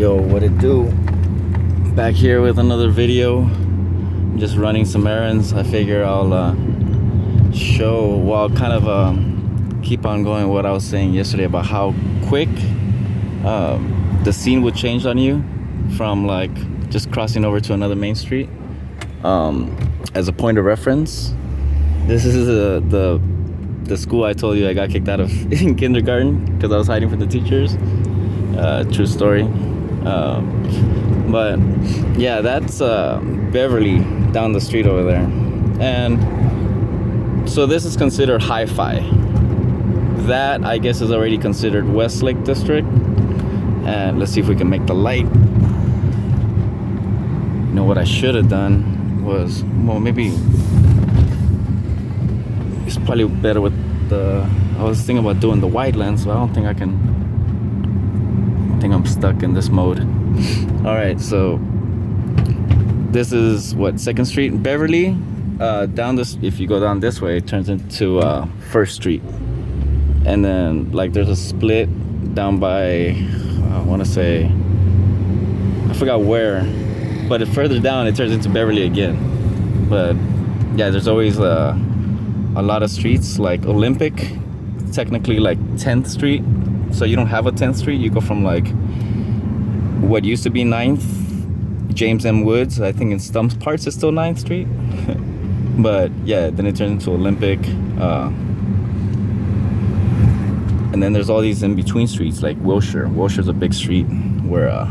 Yo, what it do? Back here with another video. I'm just running some errands. I figure I'll show, well, kind of keep on going what I was saying yesterday about how quick the scene would change on you from like just crossing over to another main street. As a point of reference, this is the school I told you I got kicked out of in kindergarten because I was hiding from the teachers. True story. But yeah, that's Beverly down the street over there. And so this is considered hi-fi. That, I guess, is already considered Westlake district. And let's see if we can make the light. You know what I should have done was, well, maybe it's probably better with the, I was thinking about doing the wide lens, but I don't think I can. I think I'm stuck in this mode. All right, so this is what, 2nd Street in Beverly. Down this, if you go down this way, it turns into 1st Street, and then like there's a split down by I want to say, I forgot where, but further down it turns into Beverly again. But yeah, there's always a lot of streets like Olympic, technically like 10th Street. So you don't have a 10th Street. You go from like what used to be 9th, James M. Woods. I think in some parts it's still 9th Street. But yeah, then it turns into Olympic. And then there's all these in between streets like Wilshire. Wilshire's a big street where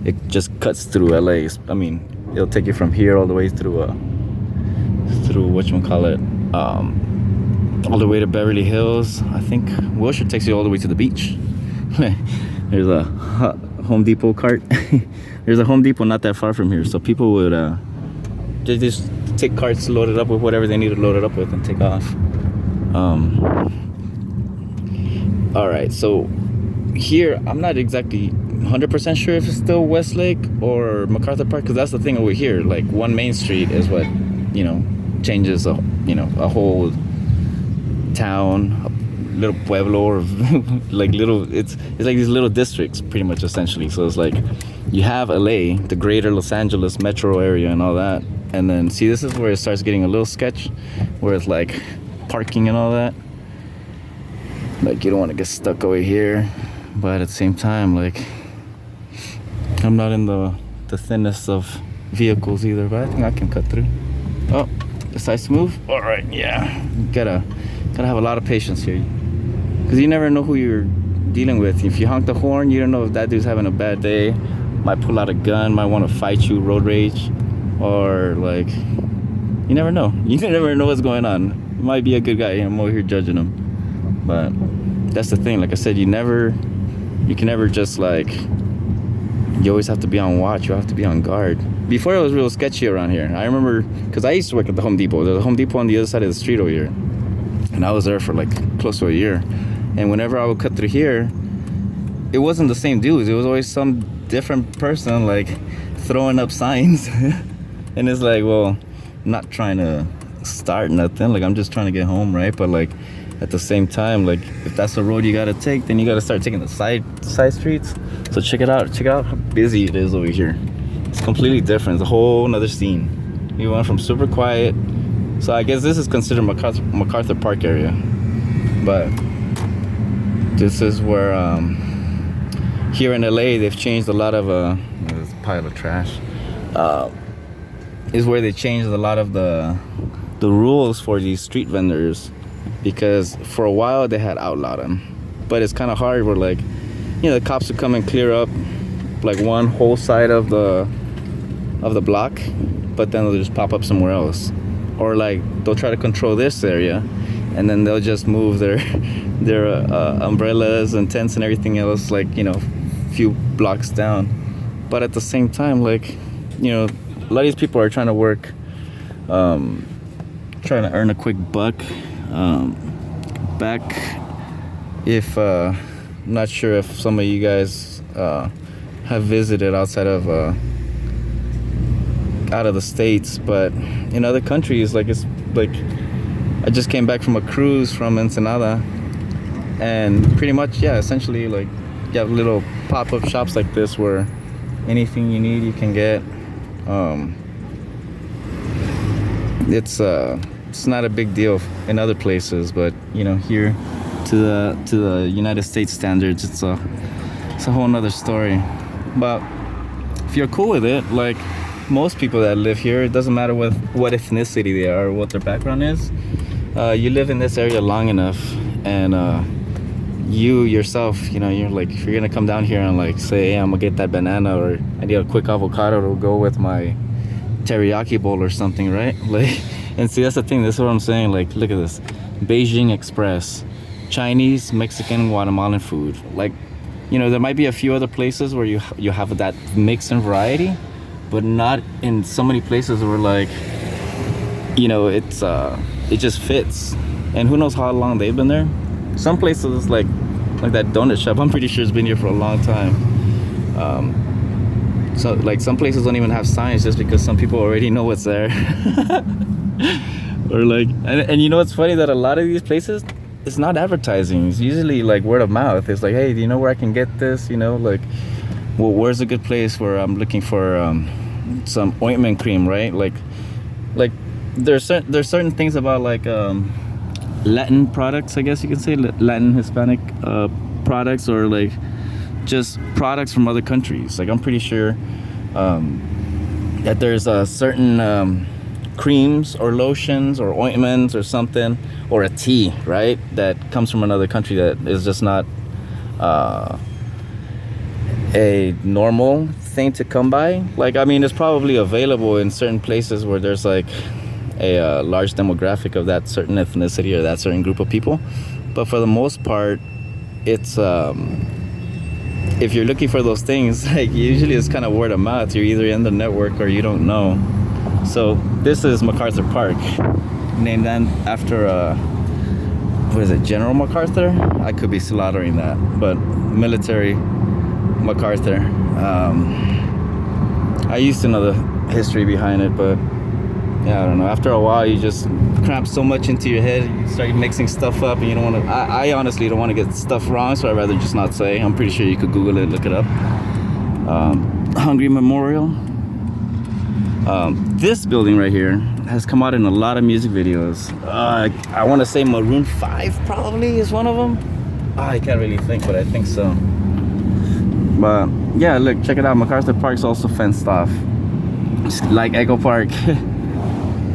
it just cuts through LA. I mean, it'll take you from here all the way through whatchamacallit, all the way to Beverly Hills. I think Wilshire takes you all the way to the beach. There's a Home Depot cart. There's a Home Depot not that far from here, so people would they just take carts loaded up with whatever they need to load it up with and take off. All right, so here I'm not exactly 100% sure if it's still Westlake or McArthur Park, because that's the thing over here. Like one main street is what, you know, changes a whole town, a little pueblo, or like little, it's like these little districts pretty much essentially. So it's like you have LA, the greater Los Angeles metro area and all that, and then see, this is where it starts getting a little sketch, where it's like parking and all that. Like you don't want to get stuck over here, but at the same time, like I'm not in the thinnest of vehicles either, but I think I can cut through. Oh, decides to move. All right, yeah, gotta have a lot of patience here, because you never know who you're dealing with. If you honk the horn, you don't know if that dude's having a bad day, might pull out a gun, might want to fight you, road rage, or like, you never know. You never know what's going on. He might be a good guy. I'm over here judging him, but that's the thing. Like I said, you can never just like, you always have to be on watch. You have to be on guard. Before it was real sketchy around here. I remember, because I used to work at the Home Depot. There's a Home Depot on the other side of the street over here, and I was there for like close to a year. And whenever I would cut through here, it wasn't the same dudes. It was always some different person like throwing up signs. And it's like, well, I'm not trying to start nothing. Like I'm just trying to get home, right? But like at the same time, like if that's the road you gotta take, then you gotta start taking the side streets. So check it out how busy it is over here. It's completely different. It's a whole nother scene. You went from super quiet, so I guess this is considered McArthur Park area, but this is where here in LA they've changed a lot of there's a pile of trash, is where they changed a lot of the rules for these street vendors, because for a while they had outlawed them, but it's kind of hard where, like, you know, the cops would come and clear up like one whole side of the block, but then they'll just pop up somewhere else, or like they'll try to control this area, and then they'll just move their umbrellas and tents and everything else, like, you know, a few blocks down. But at the same time, like, you know, a lot of these people are trying to work, trying to earn a quick buck. Back, if I'm not sure if some of you guys have visited outside of out of the States, but in other countries, like, it's like I just came back from a cruise from Ensenada, and pretty much, yeah, essentially, like, you have little pop-up shops like this where Anything you need, you can get. It's not a big deal in other places, but you know, here to the United States standards, it's a whole nother story. But if you're cool with it, like most people that live here, it doesn't matter what ethnicity they are or what their background is. You live in this area long enough, and you yourself, you know, you're like, if you're gonna come down here and like say, hey, I'm gonna get that banana, or I need a quick avocado to go with my teriyaki bowl or something, right? Like, and see, that's the thing. This is what I'm saying. Like, look at this, Beijing Express, Chinese, Mexican, Guatemalan food. Like, you know, there might be a few other places where you have that mix and variety, but not in so many places where, like, you know, it just fits. And who knows how long they've been there. Some places like that donut shop, I'm pretty sure it's been here for a long time. So like some places don't even have signs just because some people already know what's there. Or like, and you know what's funny, that a lot of these places, it's not advertising. It's usually like word of mouth. It's like, hey, do you know where I can get this? You know, like, well, where's a good place where I'm looking for some ointment cream, right? Like there's certain things about like Latin products, I guess you can say, Latin Hispanic products, or like just products from other countries. Like I'm pretty sure that there's a certain creams or lotions or ointments or something, or a tea, right, that comes from another country that is just not a normal thing to come by. Like, I mean, it's probably available in certain places where there's like a large demographic of that certain ethnicity or that certain group of people, but for the most part, it's if you're looking for those things, like usually it's kind of word of mouth. You're either in the network or you don't know. So this is MacArthur Park, named after what is it, General MacArthur? I could be slaughtering that, but military MacArthur. I used to know the history behind it, but yeah, I don't know. After a while, you just cramp so much into your head, you start mixing stuff up, and you don't want to. I honestly don't want to get stuff wrong, so I'd rather just not say. I'm pretty sure you could Google it, look it up. Hungry Memorial. This building right here has come out in a lot of music videos. I want to say Maroon 5 probably is one of them. I can't really think, but I think so. But yeah, look, check it out. MacArthur Park's also fenced off, just like Echo Park.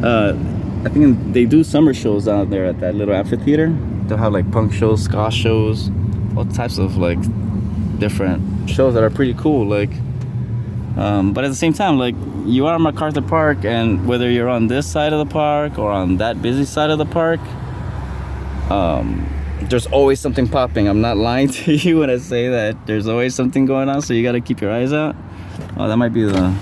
I think they do summer shows out there at that little amphitheater. They'll have like punk shows, ska shows, all types of like different shows that are pretty cool. Like, but at the same time, like, you are at MacArthur Park, and whether you're on this side of the park or on that busy side of the park, there's always something popping. I'm not lying to you when I say that there's always something going on, so you got to keep your eyes out. Oh, that might be the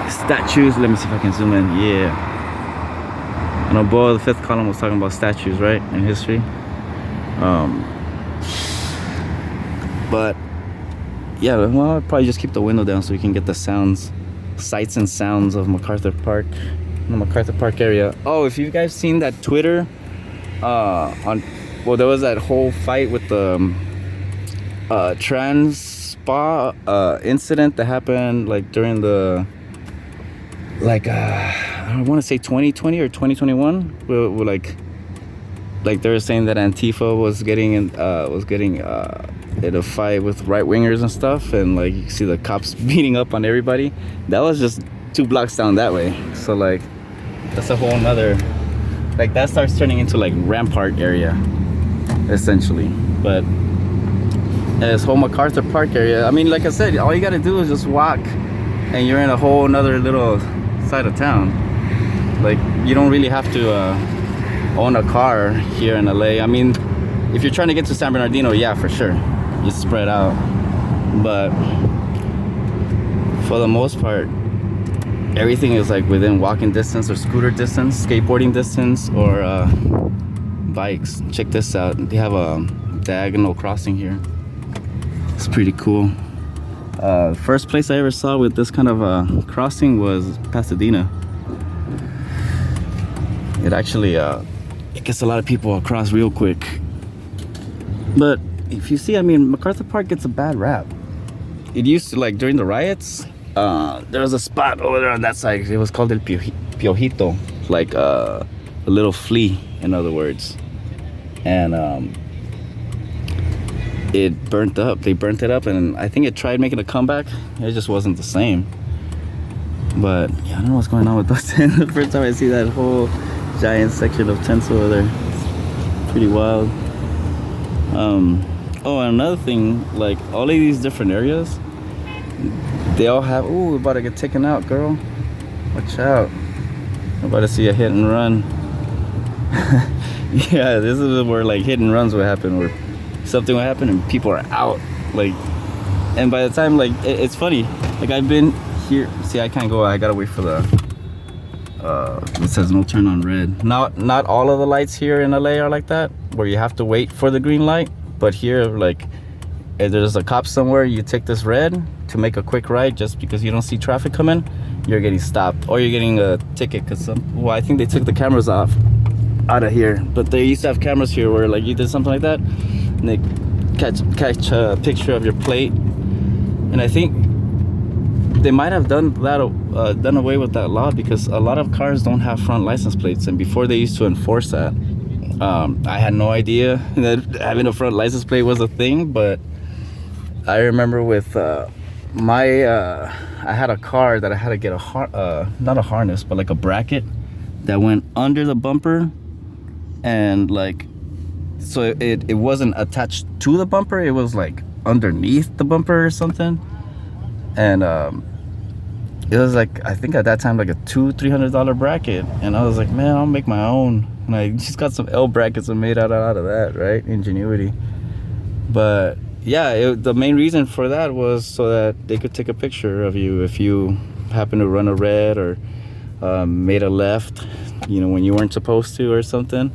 statues. Let me see if I can zoom in. Yeah, I know Bo, the fifth column, was talking about statues, right, in history. But yeah, well, I'll probably just keep the window down so you can get the sights and sounds of MacArthur Park, the MacArthur Park area. Oh, if you guys seen that Twitter there was that whole fight with the trans spa incident that happened like during the I want to say 2020 or 2021, where like they were saying that Antifa was getting in a fight with right wingers and stuff, and like you see the cops beating up on everybody. That was just 2 blocks down that way. So like that's a whole nother, like that starts turning into like Rampart area essentially. But this whole MacArthur Park area, I mean, like I said, all you gotta do is just walk and you're in a whole nother little side of town. Like, you don't really have to own a car here in LA. I mean, if you're trying to get to San Bernardino, yeah, for sure, you spread out. But for the most part, everything is like within walking distance or scooter distance, skateboarding distance, or bikes. Check this out. They have a diagonal crossing here. It's pretty cool. First place I ever saw with this kind of crossing was Pasadena. It actually it gets a lot of people across real quick. But if you see, I mean, MacArthur Park gets a bad rap. It used to, like, during the riots, there was a spot over there on that side. It was called El Piojito, like a little flea, in other words. And it burnt up. They burnt it up, and I think it tried making a comeback. It just wasn't the same. But yeah, I don't know what's going on with those tents. The first time I see that whole giant section of tents over there, it's pretty wild. Oh, and another thing, like all of these different areas, they all have. Ooh, we're about to get taken out, girl. Watch out! I'm about to see a hit and run. Yeah, this is where like hit and runs would happen, where something would happen and people are out. Like, and by the time, like, it's funny. Like, I've been here. See, I can't go. I gotta wait for the. It says no turn on red. Not all of the lights here in LA are like that, where you have to wait for the green light. But here, like, if there's a cop somewhere, you take this red to make a quick right just because you don't see traffic coming, you're getting stopped or you're getting a ticket. Because well, I think they took the cameras out of here, but they used to have cameras here where like you did something like that and they catch a picture of your plate. And I think they might have done away with that law because a lot of cars don't have front license plates, and before they used to enforce that. I had no idea that having a front license plate was a thing, but I remember with I had a car that I had to get not a harness, but like a bracket that went under the bumper, and like, so it wasn't attached to the bumper, it was like underneath the bumper or something. And it was like, I think at that time like a $200-300 bracket, and I was like, man, I'll make my own. And I just got some L brackets and made out of that, right? Ingenuity. But yeah, the main reason for that was so that they could take a picture of you if you happen to run a red or made a left, you know, when you weren't supposed to or something.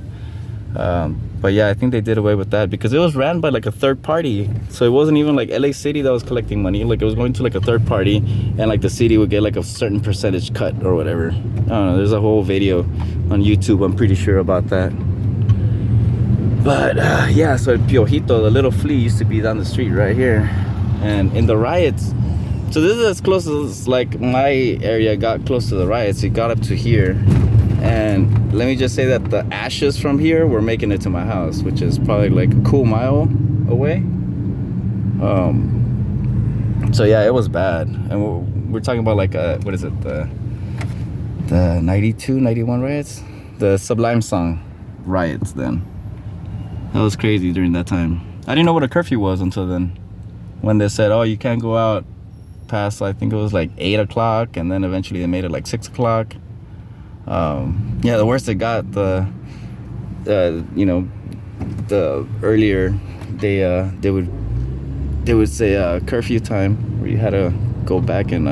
But yeah, I think they did away with that because it was ran by like a third party. So it wasn't even like LA City that was collecting money. Like it was going to like a third party, and like the city would get like a certain percentage cut or whatever. I don't know. There's a whole video on YouTube, I'm pretty sure, about that. But yeah, so El Piojito, the little flea, used to be down the street right here. And in the riots, so this is as close as like my area got close to the riots. It got up to here. And let me just say that the ashes from here were making it to my house, which is probably like a cool mile away. So yeah, it was bad. And we're talking about like what is it, the 92 91 riots, the Sublime song riots. Then that was crazy during that time. I didn't know what a curfew was until then, when they said, oh, you can't go out past, I think it was like 8 o'clock, and then eventually they made it like 6 o'clock. Yeah, the worse it got, you know, the earlier they would say curfew time, where you had to go back and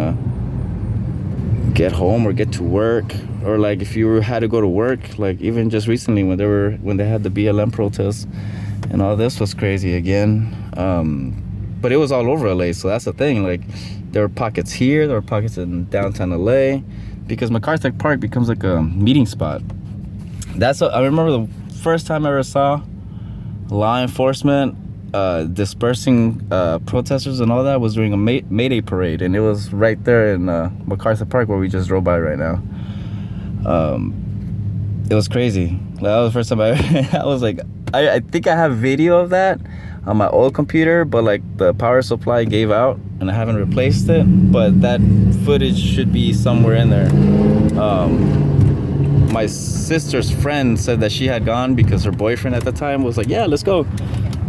get home or get to work, or like if you had to go to work, like even just recently when they had the BLM protests and all this was crazy again. But it was all over LA, so that's the thing. Like there were pockets here, there were pockets in downtown LA. Because McArthur Park becomes like a meeting spot. I remember the first time I ever saw law enforcement dispersing protesters and all that was during a May Day parade, and it was right there in McArthur Park where we just drove by right now. It was crazy. That was the first time I was like, I think I have video of that on my old computer, but like the power supply gave out and I haven't replaced it, but that footage should be somewhere in there. My sister's friend said that she had gone because her boyfriend at the time was like, yeah, let's go.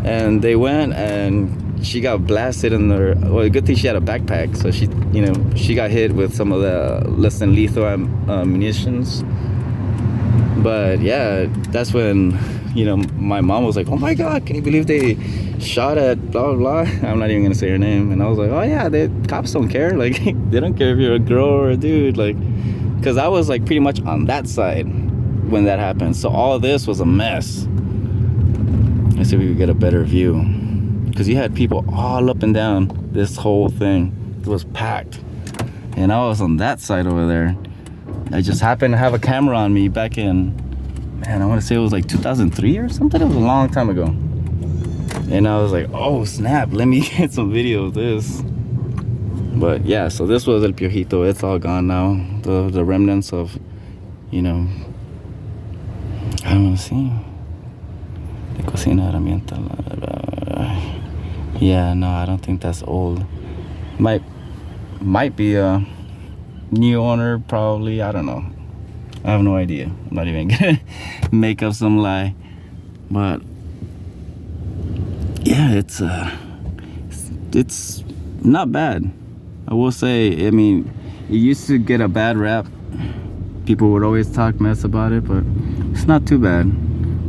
And they went, and she got blasted in the, well, good thing she had a backpack, so she, you know, she got hit with some of the less than lethal munitions. But yeah, that's when, you know, my mom was like, oh my God, can you believe they shot at blah, blah, blah. I'm not even going to say her name. And I was like, oh yeah, the cops don't care. Like, they don't care if you're a girl or a dude. Like, because I was like pretty much on that side when that happened. So all of this was a mess. Let's see if we could get a better view. Because you had people all up and down this whole thing. It was packed. And I was on that side over there. I just happened to have a camera on me back in, man, I want to say it was like 2003 or something. It was a long time ago. And I was like, oh snap, let me get some video of this. But yeah, so this was El Piojito. It's all gone now. The remnants of, you know, I don't know, see. De cocina herramienta. Yeah, no, I don't think that's old. Might be a new owner, probably. I don't know. I have no idea. I'm not even gonna make up some lie. But yeah, it's not bad. I will say, I mean, it used to get a bad rap. People would always talk mess about it, but it's not too bad.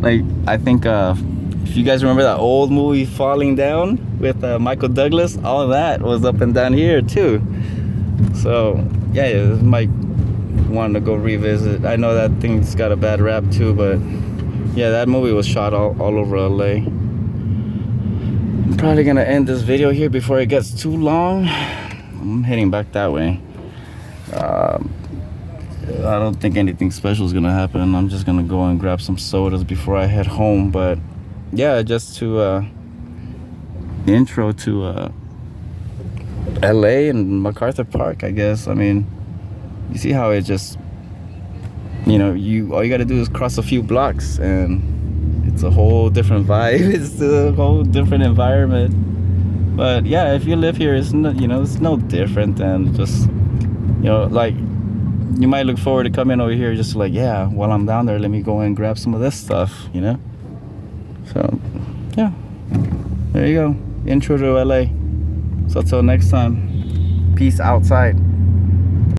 Like, I think if you guys remember that old movie Falling Down with Michael Douglas, all of that was up and down here too. So yeah, you might want to go revisit. I know that thing's got a bad rap too, but yeah, that movie was shot all over LA. I'm probably gonna end this video here before it gets too long. I'm heading back that way. I don't think anything special is gonna happen. I'm just gonna go and grab some sodas before I head home. But yeah, just to intro to LA and MacArthur Park, I guess. I mean, you see how it just, you know, all you gotta do is cross a few blocks and it's a whole different vibe. It's a whole different environment. But yeah, if you live here, it's not, you know, it's no different than just, you know, like, you might look forward to coming over here just like, yeah, while I'm down there, let me go and grab some of this stuff, you know. So yeah, there you go, intro to LA. So till next time, peace outside.